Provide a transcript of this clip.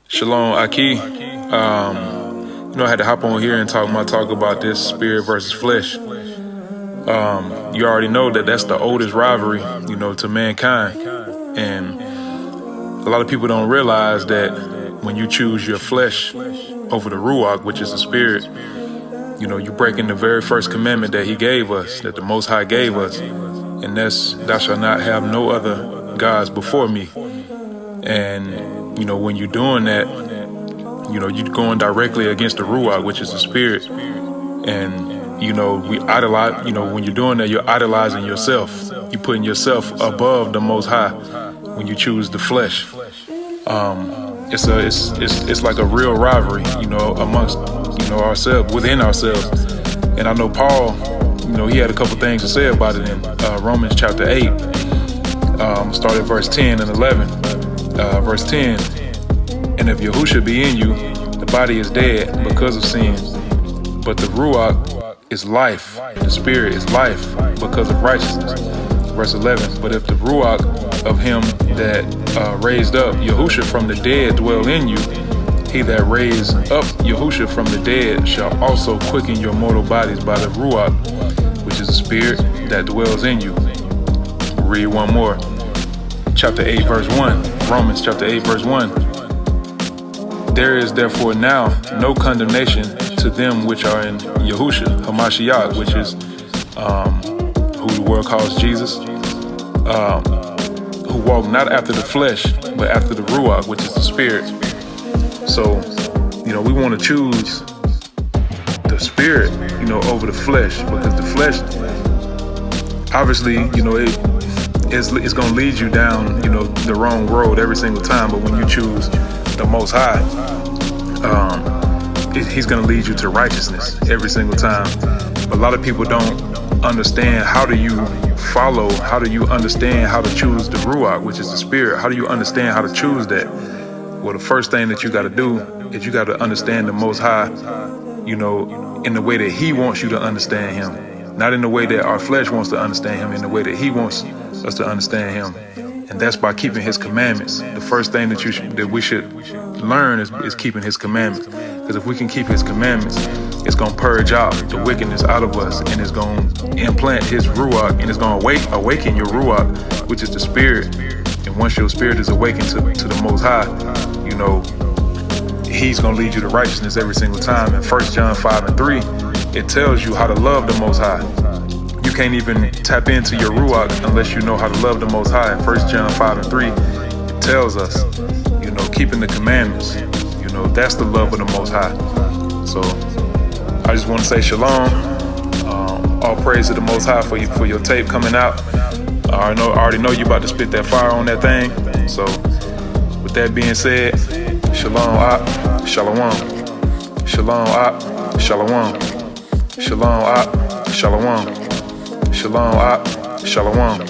Shalom, Ahk. I had to hop on here and talk about this spirit versus flesh. You already know that that's the oldest rivalry, to mankind. And a lot of people don't realize that when you choose your flesh over the Ruach, which is the spirit, you breaking the very first commandment that he gave us, that the Most High gave us. And that's, thou shalt not have no other gods before me. And, when you're doing that, you're going directly against the Ruach, which is the spirit. And, we idolize, when you're doing that, you're idolizing yourself. You're putting yourself above the Most High when you choose the flesh. It's like a real rivalry, amongst, ourselves, within ourselves. And I know Paul, he had a couple things to say about it in Romans chapter 8, start at verse 10 and 11. Verse 10, and if Yahusha be in you, the body is dead because of sin, but the Ruach is life, the spirit is life because of righteousness. Verse 11, but if the Ruach of him that raised up Yahusha from the dead dwell in you, he that raised up Yahusha from the dead shall also quicken your mortal bodies by the Ruach, which is the spirit that dwells in you. Read one more. Chapter 8, verse 1. Romans chapter 8, verse 1. There is therefore now no condemnation to them which are in Yahusha, Hamashiach, which is who the world calls Jesus, who walk not after the flesh, but after the Ruach, which is the spirit. So, we want to choose the spirit, over the flesh, because the flesh, obviously, it's going to lead you down, the wrong road every single time. But when you choose the Most High, he's going to lead you to righteousness every single time. But a lot of people don't understand how do you understand how to choose the Ruach, which is the spirit. How do you understand how to choose that? Well, the first thing that you got to do is you got to understand the Most High, in the way that he wants you to understand him. Not in the way that our flesh wants to understand him, in the way that he wants us to understand him. And that's by keeping his commandments. The first thing that we should learn is keeping his commandments. Because if we can keep his commandments, it's going to purge out the wickedness out of us, and it's going to implant his Ruach, and it's going to awaken your Ruach, which is the spirit. And once your spirit is awakened to the Most High, he's going to lead you to righteousness every single time. In 1 John 5 and 3, it tells you how to love the Most High. You can't even tap into your Ruach unless you know how to love the Most High. In 1 John 5 and 3, it tells us, keeping the commandments, that's the love of the Most High. So I just want to say shalom. All praise to the Most High for your tape coming out. I already know you about to spit that fire on that thing. So with that being said, shalom, Ahk, shalom. Shalom, Ahk, shalom. Shalom, Ahk, shalom. Shalom, Ahk, shalom.